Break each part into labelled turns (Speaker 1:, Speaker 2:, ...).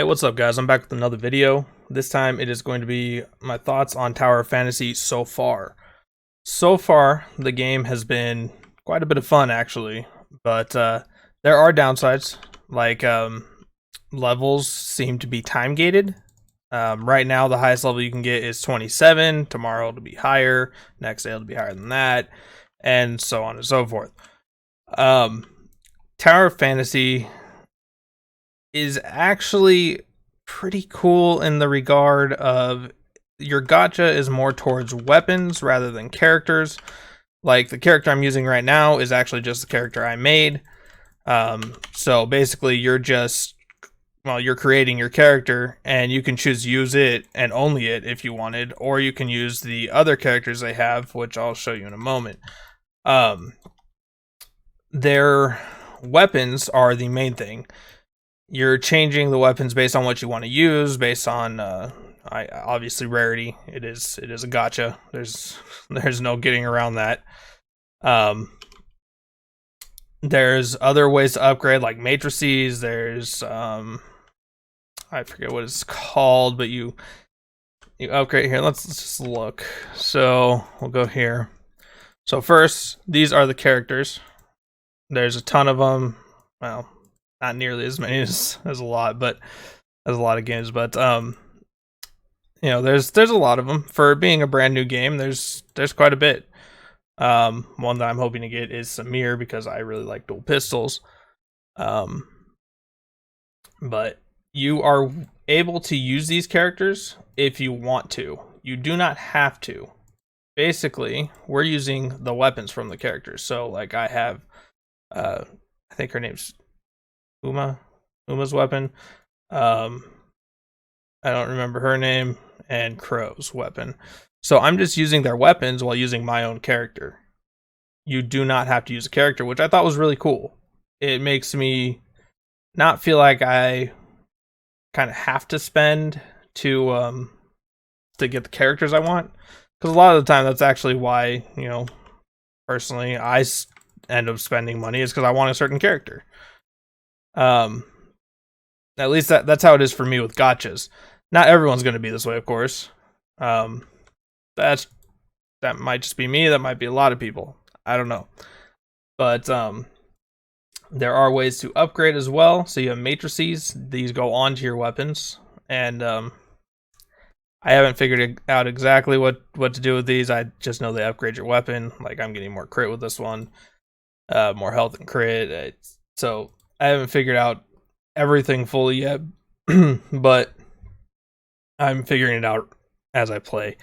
Speaker 1: Hey, what's up, guys? I'm back with another video. This time it is going to be my thoughts on Tower of Fantasy so far. So far, the game has been quite a bit of fun, actually, but there are downsides, like levels seem to be time gated. Right now, the highest level you can get is 27. Tomorrow it'll be higher. Next day it'll be higher than that, and so on and so forth. Um, Tower of Fantasy is actually pretty cool in the regard of your gacha is more towards weapons rather than characters. Like the character I'm using right now is actually just the character I made. So basically you're creating your character and you can choose to use it and only it if you wanted, or you can use the other characters they have, which I'll show you in a moment. Their weapons are the main thing. You're changing the weapons based on what you want to use, based on obviously rarity. It is a gacha. There's no getting around that. There's other ways to upgrade, like matrices. There's I forget what it's called, but you upgrade here. Let's just look. So we'll go here. So first, these are the characters. There's a ton of them. Well, not nearly as many as a lot, but as a lot of games. But there's a lot of them for being a brand new game. There's quite a bit. One that I'm hoping to get is Samir because I really like dual pistols. But you are able to use these characters if you want to. You do not have to. Basically, we're using the weapons from the characters. So, like, I have, I think her name's Uma's weapon. I don't remember her name, and Crow's weapon. So I'm just using their weapons while using my own character. You do not have to use a character, which I thought was really cool. It makes me not feel like I kind of have to spend to get the characters I want. Because a lot of the time, that's actually why, personally, I end up spending money is because I want a certain character. At least that's how it is for me with gachas. Not everyone's going to be this way, of course. That might just be me. That might be a lot of people. I don't know. But there are ways to upgrade as well. So you have matrices. These go onto your weapons. And I haven't figured out exactly what to do with these. I just know they upgrade your weapon. Like I'm getting more crit with this one. More health and crit. So I haven't figured out everything fully yet. But I'm figuring it out as I play.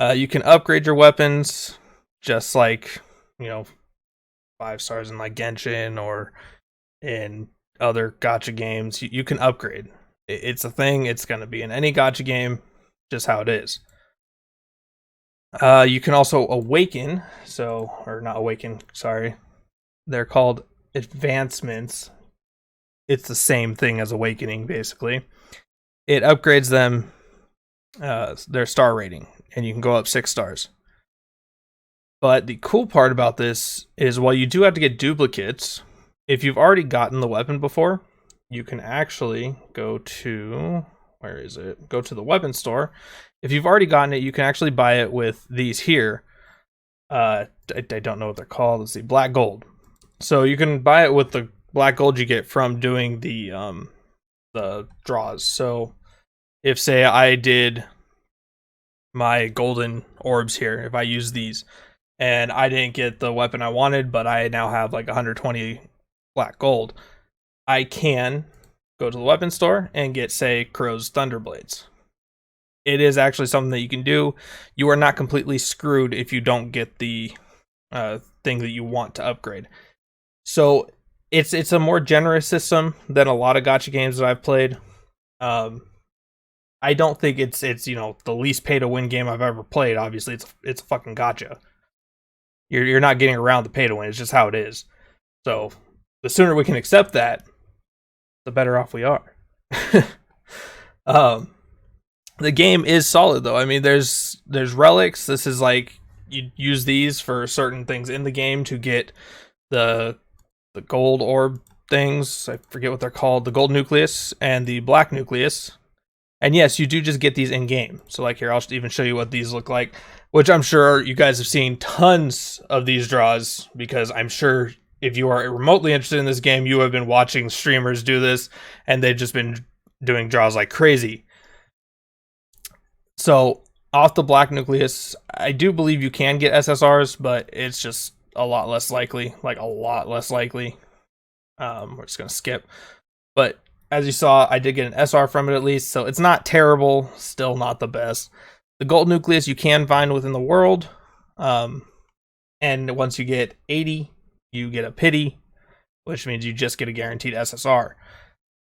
Speaker 1: You can upgrade your weapons just like, 5 stars in like Genshin or in other gacha games. You can upgrade. It's a thing. It's going to be in any gacha game, just how it is. You can also awaken. Or not awaken, sorry. They're called advancements. It's the same thing as awakening, basically. It upgrades them, their star rating, and you can go up 6 stars. But the cool part about this is while you do have to get duplicates, if you've already gotten the weapon before, you can actually go to, where is it? Go to the weapon store. If you've already gotten it, you can actually buy it with these here. I don't know what they're called. Let's see, black gold. So you can buy it with the black gold you get from doing the draws. So if, say, I did my golden orbs here, if I use these and I didn't get the weapon I wanted, but I now have like 120 black gold, I can go to the weapon store and get, say, Crow's Thunderblades. It is actually something that you can do. You are not completely screwed if you don't get the thing that you want to upgrade. So it's a more generous system than a lot of gacha games that I've played. I don't think it's the least pay to win game I've ever played. Obviously, it's a fucking gacha. You're not getting around the pay to win. It's just how it is. So the sooner we can accept that, the better off we are. The game is solid though. I mean, there's relics. This is like you use these for certain things in the game to get the gold orb things. I forget what they're called, the gold nucleus and the black nucleus. And yes, you do just get these in game. So like here, I'll even show you what these look like, which I'm sure you guys have seen tons of these draws, because I'm sure if you are remotely interested in this game, you have been watching streamers do this, and they've just been doing draws like crazy. So off the black nucleus, I do believe you can get SSRs, but it's just a lot less likely, like a lot less likely. We're just going to skip. But as you saw, I did get an SR from it at least, so it's not terrible, still not the best. The gold nucleus you can find within the world, and once you get 80, you get a pity, which means you just get a guaranteed SSR.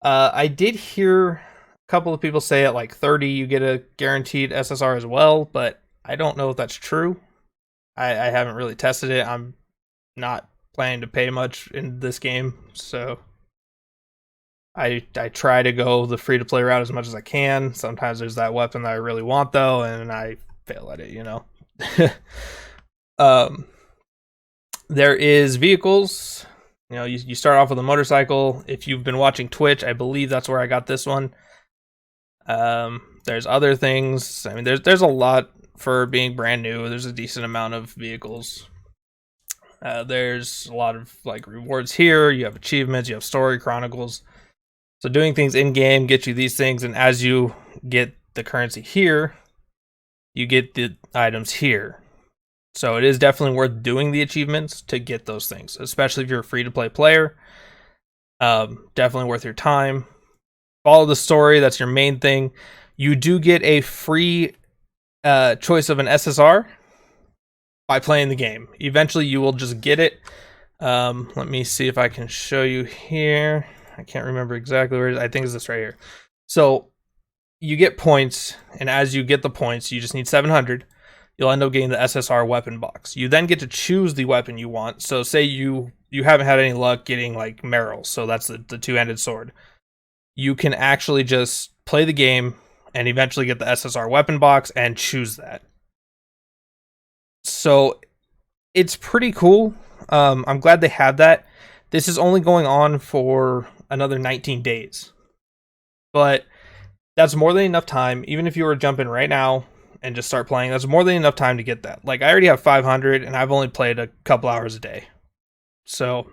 Speaker 1: I did hear a couple of people say at like 30 you get a guaranteed SSR as well, but I don't know if that's true. I haven't really tested it. I'm not planning to pay much in this game, so I try to go the free-to-play route as much as I can. Sometimes there's that weapon that I really want, though, and I fail at it, you know. There is vehicles. You know, you start off with a motorcycle. If you've been watching Twitch, I believe that's where I got this one. There's other things. I mean, there's a lot for being brand new. There's a decent amount of vehicles. There's a lot of like rewards here. You have achievements. You have story chronicles. So doing things in game get you these things, and as you get the currency here, you get the items here. So it is definitely worth doing the achievements to get those things, especially if you're a free-to-play player. Definitely worth your time. Follow the story, that's your main thing. You do get a free choice of an SSR by playing the game. Eventually you will just get it. Let me see if I can show you here. I can't remember exactly where it is. I think it's this right here. So you get points, and as you get the points, you just need 700. You'll end up getting the SSR weapon box. You then get to choose the weapon you want. So say you haven't had any luck getting like Meryl, so that's the two-handed sword. You can actually just play the game and eventually get the SSR weapon box and choose that. So it's pretty cool. I'm glad they have that. This is only going on for another 19 days. But that's more than enough time. Even if you were to jump in right now and just start playing, that's more than enough time to get that. Like, I already have 500 and I've only played a couple hours a day. So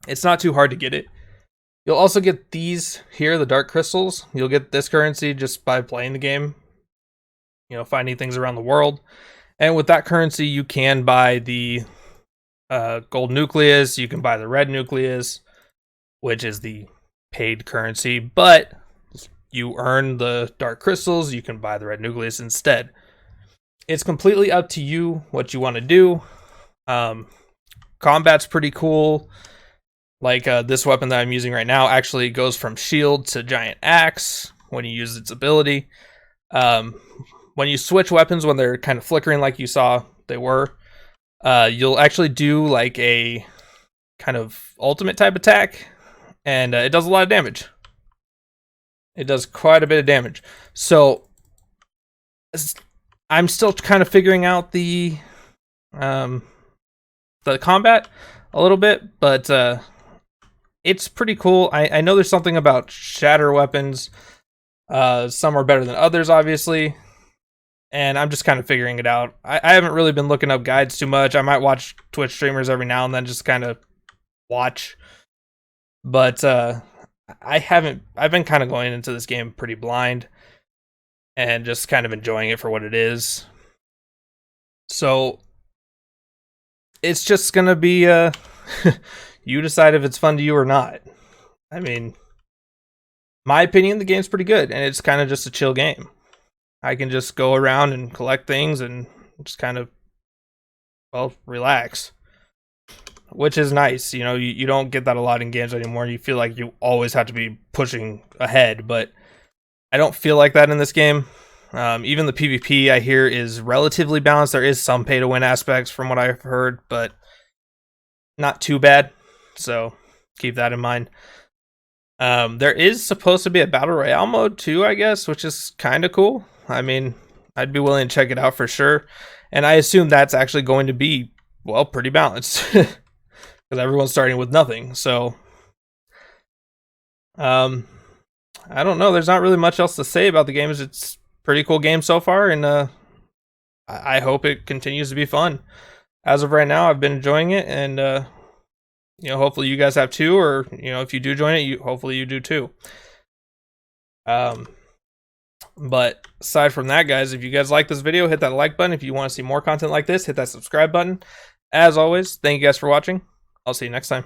Speaker 1: it's not too hard to get it. You'll also get these here, the dark crystals. You'll get this currency just by playing the game. You know, finding things around the world. And with that currency, you can buy the gold nucleus. You can buy the red nucleus, which is the paid currency. But you earn the dark crystals, you can buy the red nucleus instead. It's completely up to you what you want to do. Combat's pretty cool. Like this weapon that I'm using right now actually goes from shield to giant axe when you use its ability. When you switch weapons, when they're kind of flickering like you saw they were, you'll actually do like a kind of ultimate type attack, and it does a lot of damage. It does quite a bit of damage. So I'm still kind of figuring out the combat a little bit, but it's pretty cool. I know there's something about shatter weapons. Some are better than others, obviously. And I'm just kind of figuring it out. I haven't really been looking up guides too much. I might watch Twitch streamers every now and then, just kind of watch. But I've been kind of going into this game pretty blind and just kind of enjoying it for what it is. So it's just going to be you decide if it's fun to you or not. I mean, my opinion, the game's pretty good, and it's kind of just a chill game. I can just go around and collect things and just kind of, well, relax. Which is nice. You know, you don't get that a lot in games anymore. You feel like you always have to be pushing ahead, but I don't feel like that in this game. Even the PvP I hear is relatively balanced. There is some pay-to-win aspects from what I've heard, but not too bad. So keep that in mind. There is supposed to be a Battle Royale mode too, I guess, which is kind of cool. I mean, I'd be willing to check it out for sure. And I assume that's actually going to be, well, pretty balanced. Because everyone's starting with nothing. So I don't know. There's not really much else to say about the game. It's a pretty cool game so far, and I hope it continues to be fun. As of right now, I've been enjoying it, and hopefully you guys have too, or if you do join it, hopefully you do too. But aside from that, guys, if you guys like this video, hit that like button. If you want to see more content like this, hit that subscribe button. As always, thank you guys for watching. I'll see you next time.